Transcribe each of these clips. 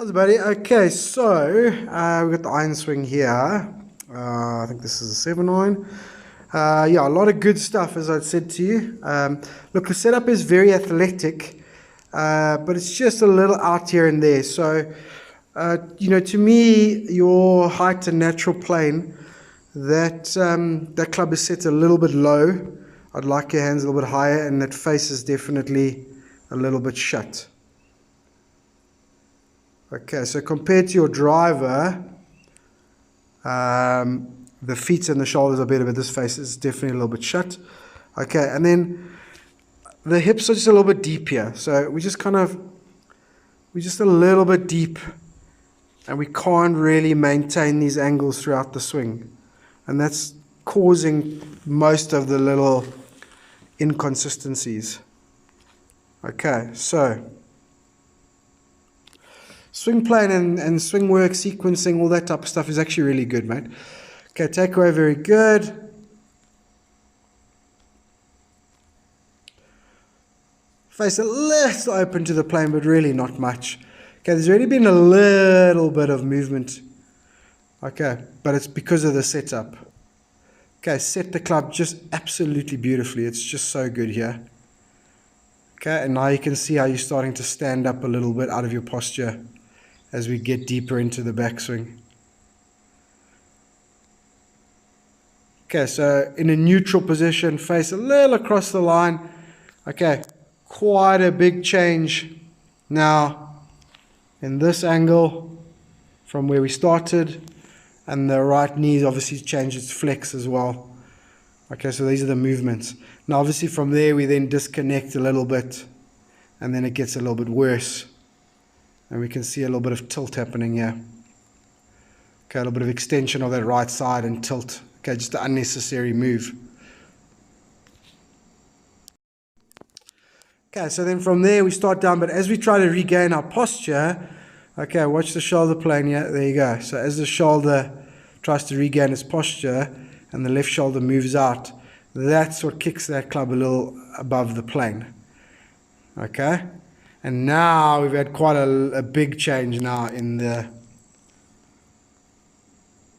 How's it, buddy? Okay, so we've got the iron swing here. I think this is a 7-iron. Yeah, a lot of good stuff, as I said to you. Look, the setup is very athletic, but it's just a little out here and there. So, to me, your height and natural plane, that club is set a little bit low. I'd like your hands a little bit higher, and that face is definitely a little bit shut. Okay, so compared to your driver, the feet and the shoulders are better, but this face is definitely a little bit shut. Okay, and then the hips are just a little bit deep here. So we're just a little bit deep, and we can't really maintain these angles throughout the swing. And that's causing most of the little inconsistencies. Okay, so swing plane and swing work, sequencing, all that type of stuff is actually really good, mate. Okay, takeaway, very good. Face a little open to the plane, but really not much. Okay, there's already been a little bit of movement. Okay, but it's because of the setup. Okay, set the club just absolutely beautifully. It's just so good here. Okay, and now you can see how you're starting to stand up a little bit out of your posture as we get deeper into the backswing. Okay, so in a neutral position, face a little across the line. Okay, quite a big change now in this angle from where we started, and the right knee obviously changed its flex as well. Okay, so these are the movements. Now obviously from there we then disconnect a little bit, and then it gets a little bit worse. And we can see a little bit of tilt happening here. Okay, a little bit of extension of that right side and tilt. Okay, just an unnecessary move. Okay, so then from there we start down, but as we try to regain our posture, okay, watch the shoulder plane here. There you go. So as the shoulder tries to regain its posture and the left shoulder moves out, that's what kicks that club a little above the plane. Okay? And now we've had quite a big change now in the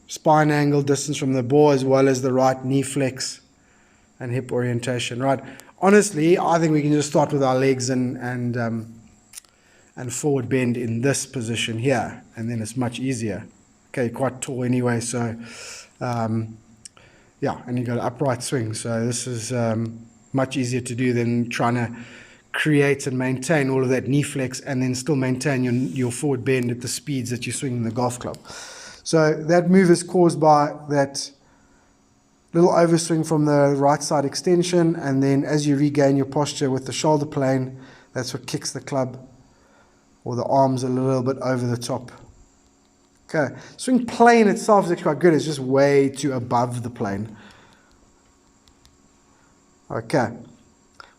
spine angle, distance from the ball, as well as the right knee flex and hip orientation. Right. Honestly, I think we can just start with our legs and forward bend in this position here, and then it's much easier. Okay, quite tall anyway, so yeah, and you've got an upright swing, so this is much easier to do than trying to create and maintain all of that knee flex and then still maintain your forward bend at the speeds that you're swinging the golf club. So that move is caused by that little overswing from the right side extension, and then as you regain your posture with the shoulder plane, that's what kicks the club or the arms a little bit over the top. Okay, swing plane itself is actually quite good. It's just way too above the plane. Okay.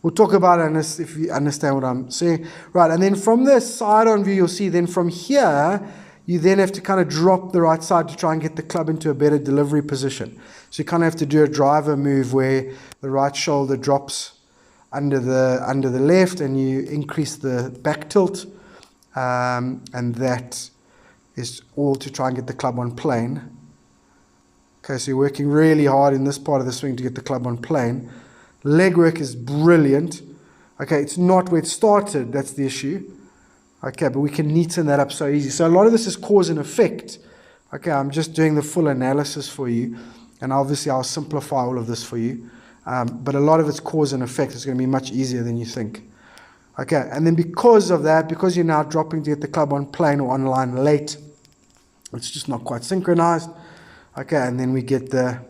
We'll talk about it if you understand what I'm saying. Right, and then from the side-on view, you'll see then from here, you then have to kind of drop the right side to try and get the club into a better delivery position. So you kind of have to do a driver move where the right shoulder drops under the left, and you increase the back tilt, and that is all to try and get the club on plane. Okay, so you're working really hard in this part of the swing to get the club on plane. Leg work is brilliant. Okay, it's not where it started, that's the issue. Okay, but we can neaten that up so easy. So a lot of this is cause and effect. Okay, I'm just doing the full analysis for you, and obviously I'll simplify all of this for you. But a lot of it's cause and effect. It's going to be much easier than you think. Okay, and then because of that, because you're now dropping to get the club on plane or on line late, it's just not quite synchronized. Okay, and then we get the...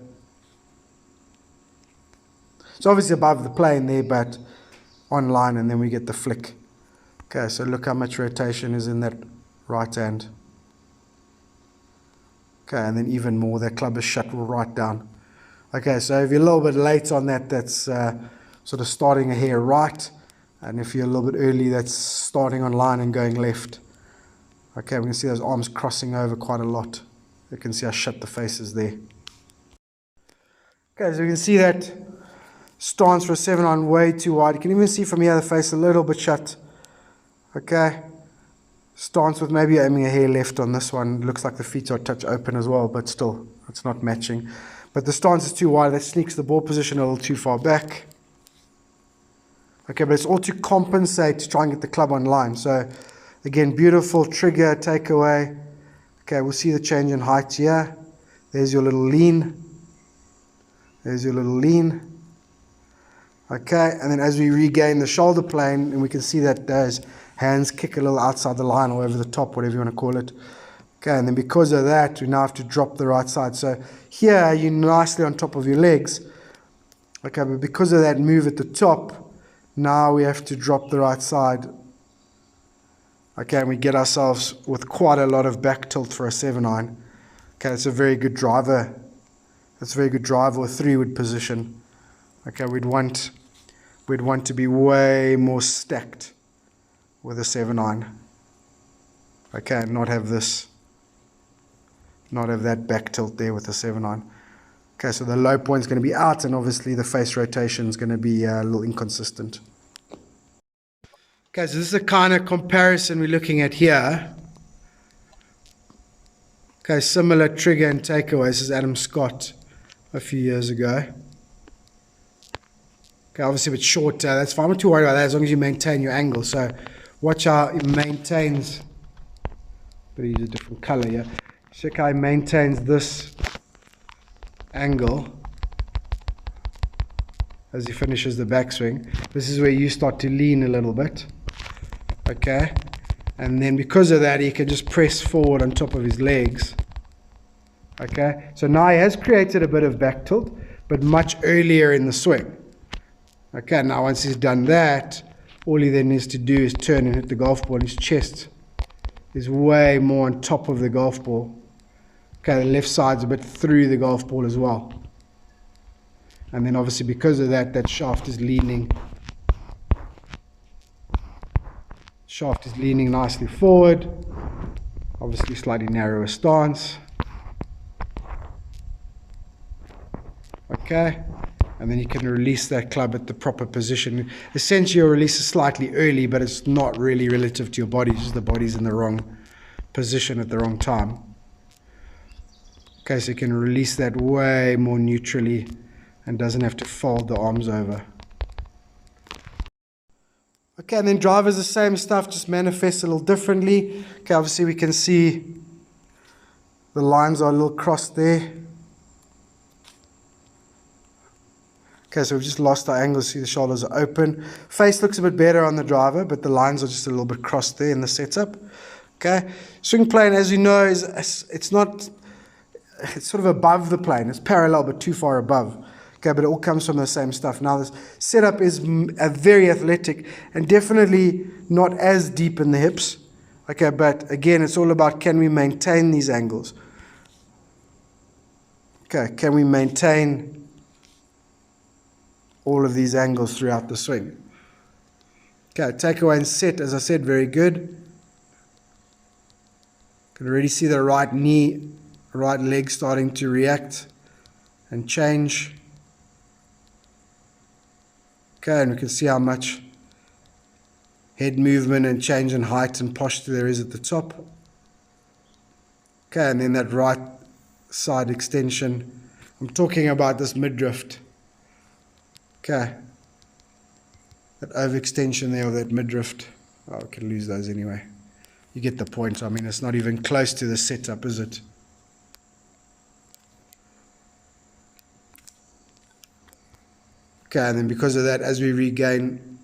It's obviously above the plane there, but on line, and then we get the flick. Okay, so look how much rotation is in that right hand. Okay, and then even more, that club is shut right down. Okay, so if you're a little bit late on that, that's sort of starting a hair right. And if you're a little bit early, that's starting on line and going left. Okay, we can see those arms crossing over quite a lot. You can see how shut the face is there. Okay, so you can see that stance for a 7-iron way too wide. You can even see from here the face a little bit shut. Okay, Stance with maybe aiming a hair left on this one. Looks like the feet are a touch open as well, but still, it's not matching. But the stance is too wide. That sneaks the ball position a little too far back. Okay, but it's all to compensate to try and get the club online. So, again, beautiful trigger, takeaway. Okay, we'll see the change in height here. There's your little lean. There's your little lean. Okay, and then as we regain the shoulder plane, and we can see that those hands kick a little outside the line or over the top, whatever you want to call it. Okay, and then because of that, we now have to drop the right side. So here, you're nicely on top of your legs. Okay, but because of that move at the top, now we have to drop the right side. Okay, and we get ourselves with quite a lot of back tilt for a 7-9. Okay, it's a very good driver. That's a very good driver or 3-wood position. Okay, we'd want to be way more stacked with a 7-9. Okay, and not have that back tilt there with a 7-9. Okay, so the low point is going to be out, and obviously the face rotation is going to be a little inconsistent. Okay, so this is the kind of comparison we're looking at here. Okay, similar trigger and takeaway. This is Adam Scott a few years ago. Okay, obviously a bit shorter. That's fine. I'm not too worried about that as long as you maintain your angle. So watch how it maintains. But use a different color here. Check how it maintains this angle as he finishes the backswing. This is where you start to lean a little bit. Okay, and then because of that, he can just press forward on top of his legs. Okay, so now he has created a bit of back tilt, but much earlier in the swing. Okay, now once he's done that, all he then needs to do is turn and hit the golf ball. His chest is way more on top of the golf ball. Okay, the left side's a bit through the golf ball as well. And then obviously because of that, that shaft is leaning. Shaft is leaning nicely forward. Obviously slightly narrower stance. Okay, and then you can release that club at the proper position. Essentially your release is slightly early, but it's not really relative to your body. It's just the body's in the wrong position at the wrong time. Okay, so you can release that way more neutrally and doesn't have to fold the arms over. Okay, and then drivers, the same stuff, just manifests a little differently. Okay, obviously we can see the lines are a little crossed there. Okay, so we've just lost our angle. See the shoulders are open. Face looks a bit better on the driver, but the lines are just a little bit crossed there in the setup. Okay, swing plane, as you know, it's sort of above the plane. It's parallel, but too far above. Okay, but it all comes from the same stuff. Now, this setup is very athletic and definitely not as deep in the hips. Okay, but again, it's all about can we maintain these angles? Okay, can we maintain all of these angles throughout the swing? Okay, takeaway and set, as I said, very good. Can already see the right knee, right leg starting to react and change. Okay, and we can see how much head movement and change in height and posture there is at the top. Okay, and then that right side extension. I'm talking about this midriff. Okay, that overextension there, or that midriff. Oh, we can lose those anyway. You get the point. I mean, it's not even close to the setup, is it? Okay, and then because of that, as we regain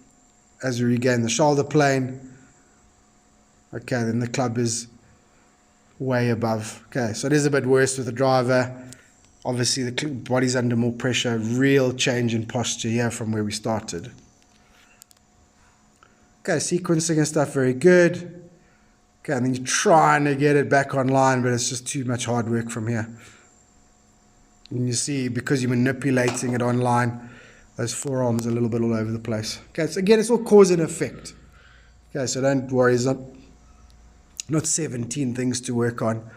the shoulder plane, okay, then the club is way above. Okay, so it is a bit worse with the driver. Obviously, the body's under more pressure. Real change in posture here from where we started. Okay, sequencing and stuff, very good. Okay, and then you're trying to get it back online, but it's just too much hard work from here. And you see, because you're manipulating it online, those forearms are a little bit all over the place. Okay, so again, it's all cause and effect. Okay, so don't worry, it's not 17 things to work on.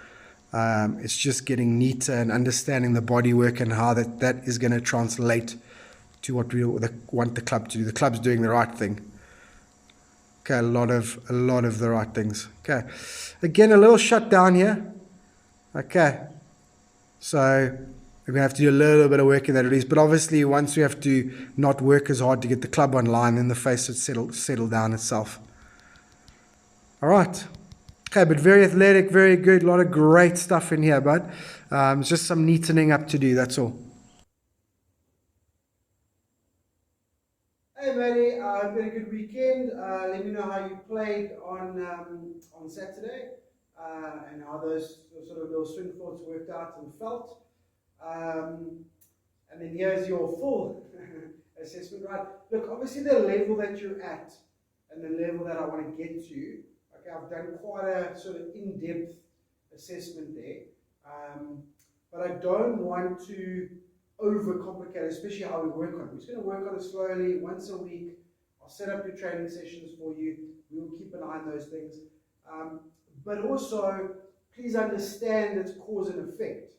It's just getting neater and understanding the body work and how that is going to translate to what we want the club to do. The club's doing the right thing. Okay, a lot of the right things. Okay, again, a little shutdown here. Okay, so we're going to have to do a little bit of work in that release, but obviously once we have to not work as hard to get the club online, then the face would settle down itself. All right. Okay, but very athletic, very good, a lot of great stuff in here, but it's just some neatening up to do, that's all. Hey, matey, I hope you had a good weekend. Let me know how you played on Saturday and how those sort of little swing thoughts worked out and felt. Um, and then here's your full assessment, right? Look, obviously the level that you're at and the level that I want to get to, okay, I've done quite a sort of in-depth assessment there. But I don't want to overcomplicate, especially how we work on it. We're just going to work on it slowly, once a week. I'll set up your training sessions for you. We will keep an eye on those things. But also, please understand it's cause and effect.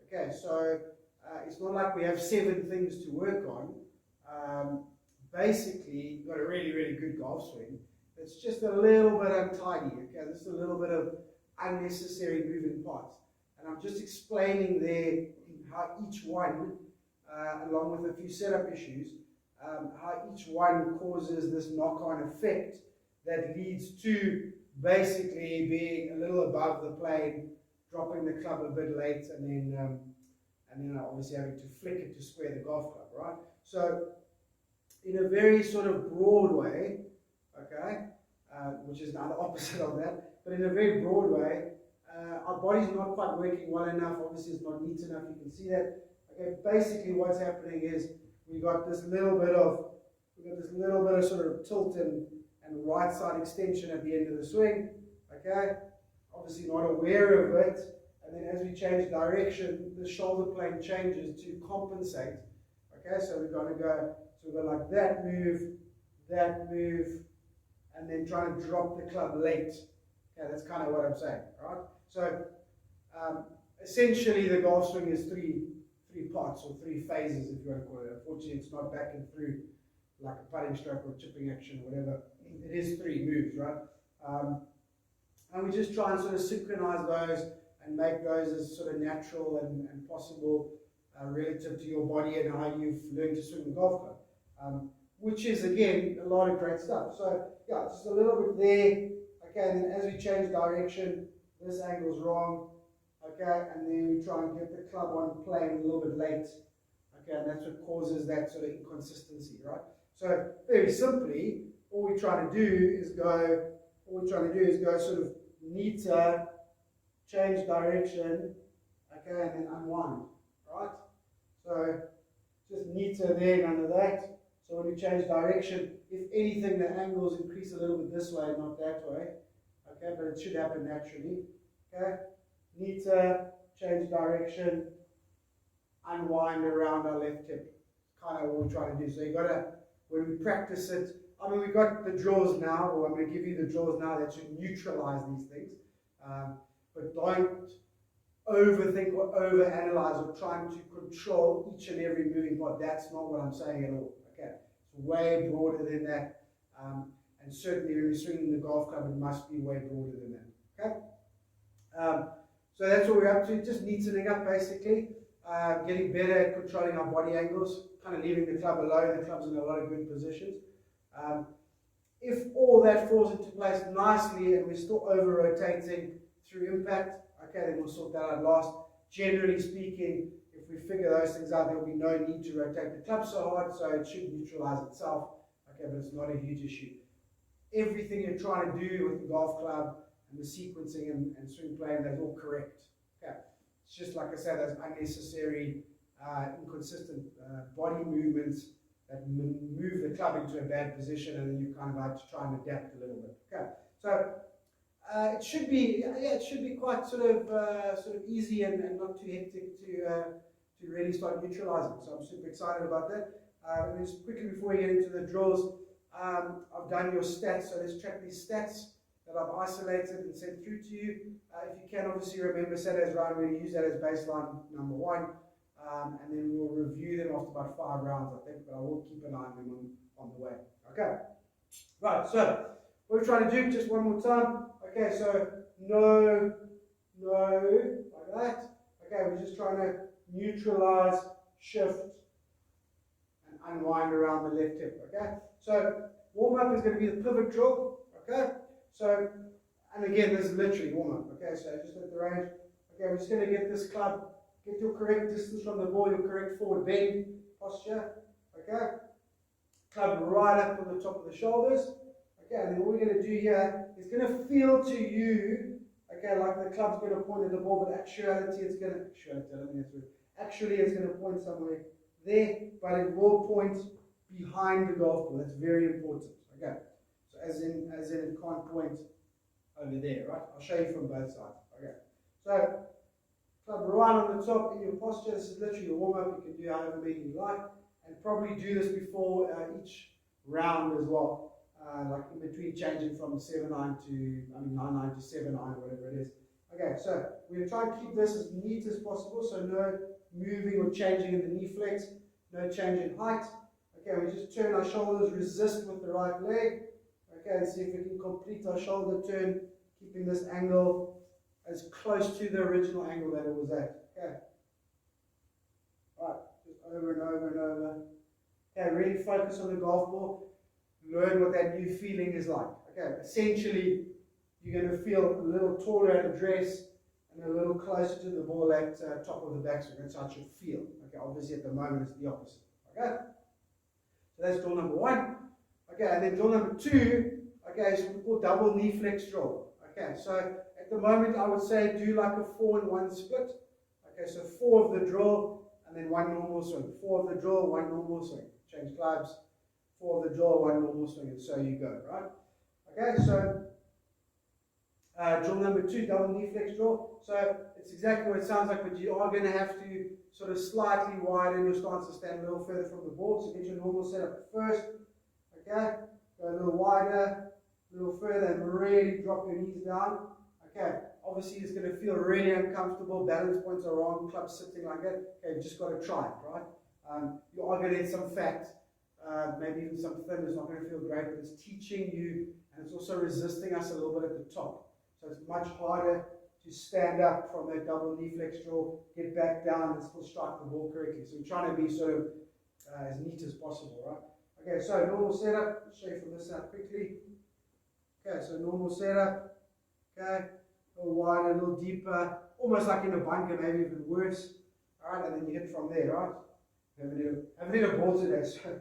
Okay, so it's not like we have 7 things to work on. Basically, you've got a really, really good golf swing. It's just a little bit untidy, okay? Just a little bit of unnecessary moving parts. And I'm just explaining there how each one, along with a few setup issues, how each one causes this knock-on effect that leads to basically being a little above the plane, dropping the club a bit late, and then obviously having to flick it to square the golf club, right? So, in a very sort of broad way, okay, which is now the opposite of that, but in a very broad way, our body's not quite working well enough. Obviously, it's not neat enough. You can see that. Okay, basically, what's happening is we got this little bit of sort of tilt and right side extension at the end of the swing. Okay, obviously not aware of it, and then as we change direction, the shoulder plane changes to compensate. Okay, so we're going to go. So we've got like that move, and then trying to drop the club late. Okay, that's kind of what I'm saying, right? So essentially the golf swing is three parts or 3 phases, if you want to call it. Unfortunately, it's not back and through like a putting stroke or chipping action or whatever. It is 3 moves, right? And we just try and sort of synchronize those and make those as sort of natural and possible relative to your body and how you've learned to swing the golf club. Which is, again, a lot of great stuff. So, yeah, just a little bit there. Okay, and then as we change direction, this angle's wrong. Okay, and then we try and get the club on plane a little bit late. Okay, and that's what causes that sort of inconsistency, right? So, very simply, all we're trying to do is go sort of neater, change direction, okay, and then unwind, right? So, just neater there, none of that. So when we change direction, if anything, the angles increase a little bit this way, not that way. Okay, but it should happen naturally. Okay, neater, change direction, unwind around our left hip. Kind of what we're trying to do. So you gotta, when we practice it, I mean, we got the drills now, or I'm going to give you the drills now that should neutralize these things. But don't overthink or overanalyze or trying to control each and every moving part. That's not what I'm saying at all. Okay, it's way broader than that, and certainly when you're swinging the golf club, it must be way broader than that. Okay, so that's what we're up to. Just neatening up, basically, getting better at controlling our body angles, kind of leaving the club alone. The club's in a lot of good positions. If all that falls into place nicely and we're still over rotating through impact, okay, then we'll sort that out last. Generally speaking, if we figure those things out, there will be no need to rotate the club so hard, so it should neutralize itself. Okay, but it's not a huge issue. Everything you're trying to do with the golf club and the sequencing and swing playing, that's all correct. Okay, it's just like I said, those unnecessary, inconsistent body movements that move the club into a bad position, and then you kind of have to try and adapt a little bit. Okay, so it should be quite sort of easy and not too hectic to really start neutralizing. So I'm super excited about that. Just quickly before we get into the drills, I've done your stats. So let's track these stats that I've isolated and sent through to you. If you can, obviously remember Saturday's round, we're going to use that as baseline number 1. And then we'll review them after about 5 rounds, I think, but I will keep an eye on them on the way. Okay, right, so What we're trying to do, just one more time. Okay, so no, like that. Okay, we're just trying to neutralize, shift, and unwind around the left hip. Okay, so warm up is going to be the pivot drill. Okay, so, and again, this is literally warm up. Okay, so just at the range. Okay, we're just going to get this club, get your correct distance from the ball, your correct forward bend posture. Okay, club right up on the top of the shoulders. Okay, and then what we're going to do here is going to feel to you, okay, like the club's going to point at the ball, but actually it's going to point somewhere there, but it will point behind the golf ball. That's very important. Okay, so as in it can't point over there, right? I'll show you from both sides. Okay, so club right on the top in your posture. This is literally your warm up. You can do however many you like, and probably do this before each round as well. Like in between changing from 7-iron to 9-iron to 7-iron, whatever it is. Okay, so we're trying to keep this as neat as possible, so no moving or changing in the knee flex, no change in height. Okay, we just turn our shoulders, resist with the right leg. Okay, and see if we can complete our shoulder turn, keeping this angle as close to the original angle that it was at. Okay. Alright, just over and over and over. Okay, really focus on the golf ball. Learn what that new feeling is like. Okay, essentially, you're going to feel a little taller at address and a little closer to the ball at top of the backswing. That's how it should feel. Okay, obviously at the moment it's the opposite. Okay, so that's drill number 1. Okay, and then drill number 2, okay, is what we call double knee flex drill. Okay, so at the moment I would say do like a 4-in-1 split. Okay, so 4 of the drill and then 1 normal swing. 4 of the drill, 1 normal swing. Change clubs. 4 of the drill, 1 normal swing, and so you go, right? Okay, so drill number 2, double knee flex drill. So it's exactly what it sounds like, but you are going to have to sort of slightly widen your stance to stand a little further from the ball. So get your normal setup at first. Okay, go a little wider, a little further, and really drop your knees down. Okay, obviously it's going to feel really uncomfortable. Balance points are wrong, club sitting like that. Okay, you've just got to try it, right? You are going to get some fat. Maybe even some thin. It's not going to feel great, but it's teaching you, and it's also resisting us a little bit at the top. So it's much harder to stand up from that double knee flex draw, get back down, and still strike the ball correctly. So we're trying to be sort of as neat as possible, right? Okay, so normal setup. I'll show you from this side quickly. Okay, so normal setup. Okay, a little wider, a little deeper, almost like in a bunker, maybe even worse. All right, and then you hit from there, right? Haven't hit a ball today, so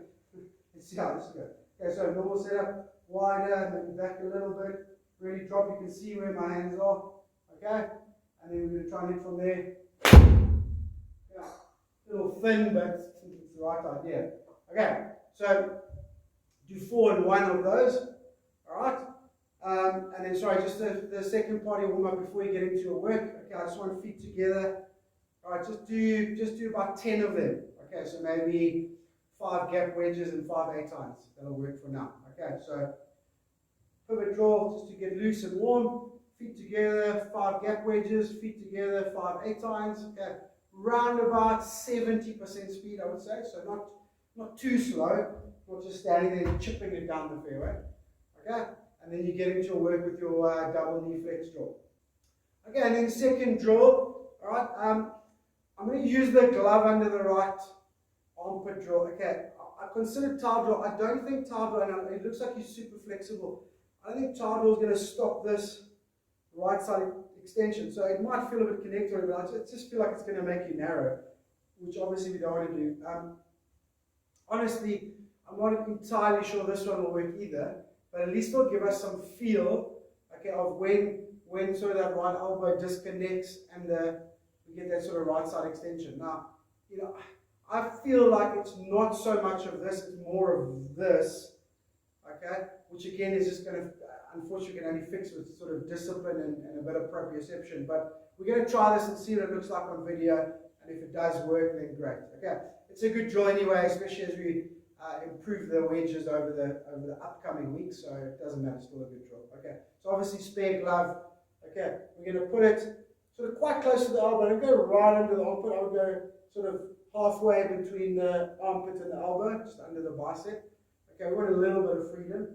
let's see how this goes. Okay, so normal setup, wider, maybe back a little bit, really drop. You can see where my hands are. Okay, and then we're going to try and hit from there. Yeah, a little thin, but I think it's the right idea. Okay, so do 4-in-1 of those. All right, and then sorry, just the second part of your warm up before you get into your work. Okay, I just want feet together. All right, just do about 10 of them. Okay, so maybe 5 gap wedges and 5 8-irons. That'll work for now. Okay, so pivot draw just to get loose and warm. Feet together, 5 gap wedges. Feet together, 5 8-irons. Okay, round about 70% speed, I would say. So not too slow. Not just standing there chipping it down the fairway. Okay, and then you get into your work with your double knee flex draw. Okay, and then second draw. All right, I'm going to use the glove under the right armpit draw. Okay, I consider towel draw. I don't think towel draw, and it looks like he's super flexible. I don't think towel draw is going to stop this right side extension. So it might feel a bit connected, but I just feel like it's going to make you narrow, which obviously we don't want to do. Honestly, I'm not entirely sure this one will work either, but at least it'll give us some feel, okay, of when sort of that right elbow disconnects and we get that sort of right side extension. Now, you know, I feel like it's not so much of this, it's more of this, okay, which again is just going to, unfortunately, can only fix with sort of discipline and a bit of proprioception. But we're going to try this and see what it looks like on video, and if it does work, then great. Okay, it's a good drill anyway, especially as we improve the wedges over the upcoming weeks. So it doesn't matter, still a good drill. Okay, so obviously spare glove. Okay, we're going to put it sort of quite close to the elbow. Don't go right under the armpit. I would go sort of halfway between the armpit and the elbow, just under the bicep. Okay, we want a little bit of freedom.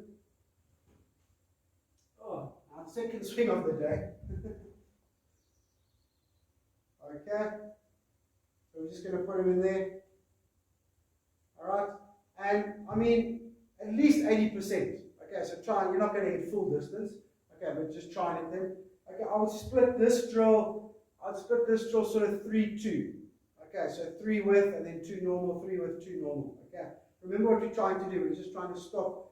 Oh, our second swing of the day. Okay, so we're just going to put him in there. Alright, and I mean, at least 80%. Okay, so try, you're not going to hit full distance. Okay, but just try and hit them. Okay, I would split this drill, sort of 3-2. Okay, so 3 width and then 2 normal, 3 width, 2 normal. Okay, remember what we're trying to do. We're just trying to stop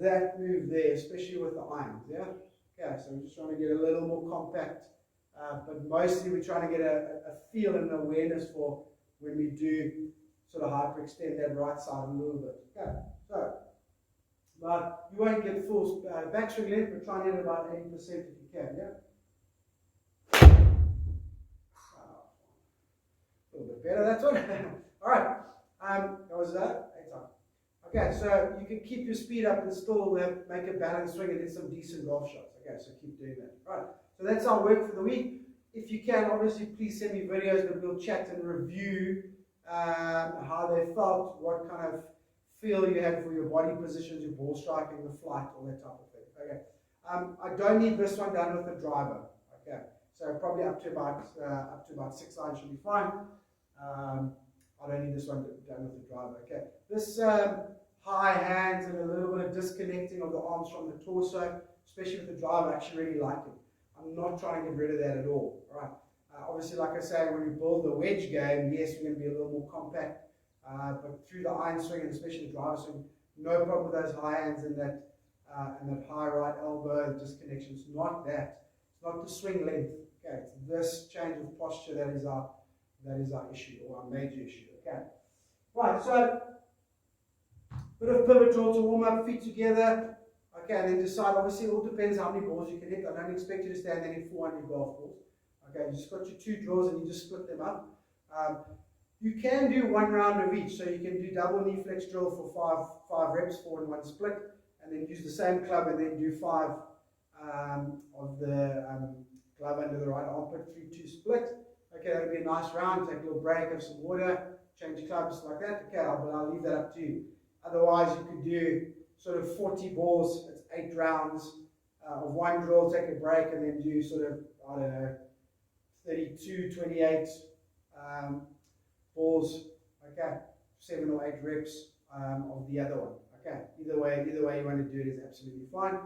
that move there, especially with the irons. Yeah. Okay, so we're just trying to get a little more compact, but mostly we're trying to get a feel and an awareness for when we do sort of hyperextend that right side a little bit. Okay, so but you won't get full backswing length, but try and hit about 80% if you can. Yeah. A little bit better, that's one. All right. That was that. Okay, so you can keep your speed up and still make a balanced swing and hit some decent golf shots. Okay, so keep doing that. All right. So that's our work for the week. If you can, obviously, please send me videos that we'll chat and review how they felt, what kind of feel you had for your body positions, your ball striking, the flight, all that type of thing. Okay. I don't need this one done with the driver. Okay. So probably up to about 6 lines should be fine. I don't need this one done with the driver. Okay. This high hands and a little bit of disconnecting of the arms from the torso, especially with the driver, I actually really like it. I'm not trying to get rid of that at all. All right. Obviously, like I say, when we build the wedge game, yes, we're going to be a little more compact. But through the iron swing and especially the driver swing, no problem with those high hands and that high right elbow disconnection. It's not that. It's not the swing length. Okay, it's this change of posture that is our issue, or our major issue. Okay. Right, so bit of pivot drill to warm up, feet together. Okay, and then decide. Obviously, it all depends how many balls you can hit. I don't expect you to stand there in 400 golf balls. Okay, you just got your 2 drills and you just split them up. You can do 1 round of each, so you can do double knee flex drill for 5 reps, 4 in 1 split, and then use the same club and then do 5 of the glove under the right armpit, 3-2 split. Okay, that'll be a nice round. Take a little break, have some water, change clubs like that. Okay, but I'll leave that up to you. Otherwise, you could do sort of 40 balls. It's 8 rounds of 1 drill. Take a break and then do sort of, I don't know, 32, 28 balls. Okay, 7 or 8 reps of the other one. Okay, either way you want to do it is absolutely fine.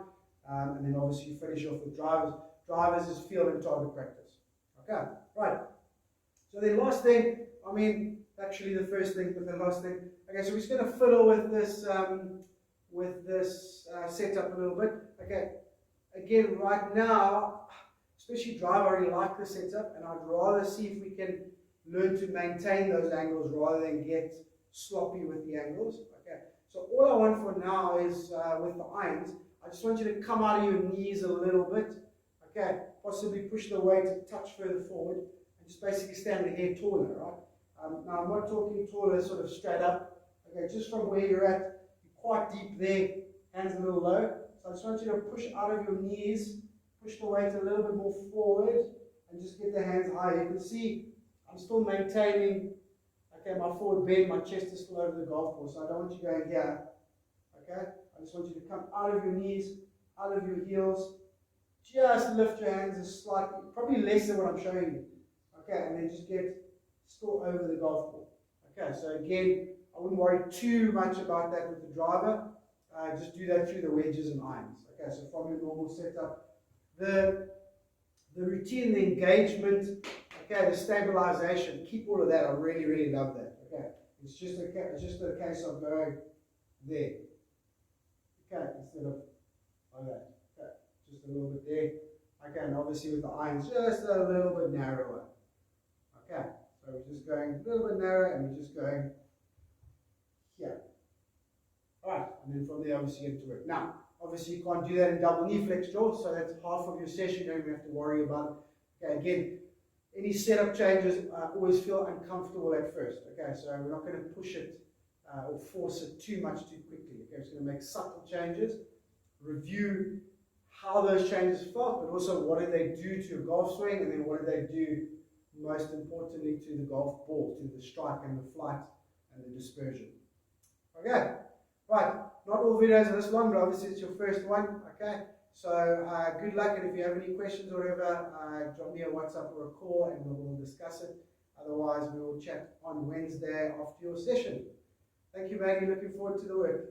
And then obviously you finish off with drivers. Drivers is field and target practice. Okay, right. So the last thing, I mean, actually the first thing, but the last thing. Okay, so we're just going to fiddle with this setup a little bit. Okay, again, right now, especially drive, I really like the setup, and I'd rather see if we can learn to maintain those angles rather than get sloppy with the angles. Okay, so all I want for now is with the irons, I just want you to come out of your knees a little bit. Okay, possibly push the weight a touch further forward, and just basically stand a hair taller, right? Now I'm not talking taller sort of straight up. Okay, just from where you're at, you're quite deep there, hands a little low. So I just want you to push out of your knees, push the weight a little bit more forward, and just get the hands higher. You can see I'm still maintaining, okay, my forward bend, my chest is still over the golf course. So I don't want you going here, okay? I just want you to come out of your knees, out of your heels. Just lift your hands a slightly, probably less than what I'm showing you. Okay, and then just get still over the golf ball. Okay, so again, I wouldn't worry too much about that with the driver. Just do that through the wedges and irons. Okay, so from your normal setup. The routine, the engagement, okay, the stabilization, keep all of that. I really, really love that. Okay, it's just a case of going there. Okay, instead of like that. Okay, just a little bit there. Okay, and obviously with the irons, just a little bit narrower. Okay, so we're just going a little bit narrower and we're just going here. Alright, and then from there obviously you get to work. Now, obviously you can't do that in double knee flex draw, so that's half of your session, you don't even have to worry about it. Okay, again, any setup changes always feel uncomfortable at first. Okay, so we're not going to push it or force it too much too quickly. Okay, it's going to make subtle changes, review how those changes felt, but also what did they do to your golf swing, and then what did they do most importantly to the golf ball, to the strike and the flight and the dispersion. Okay, Right, not all videos are this long, but obviously it's your first one, okay? So good luck, and if you have any questions or whatever, drop me a WhatsApp or a call and we'll discuss it. Otherwise, we will chat on Wednesday after your session. Thank you, Maggie. Looking forward to the work.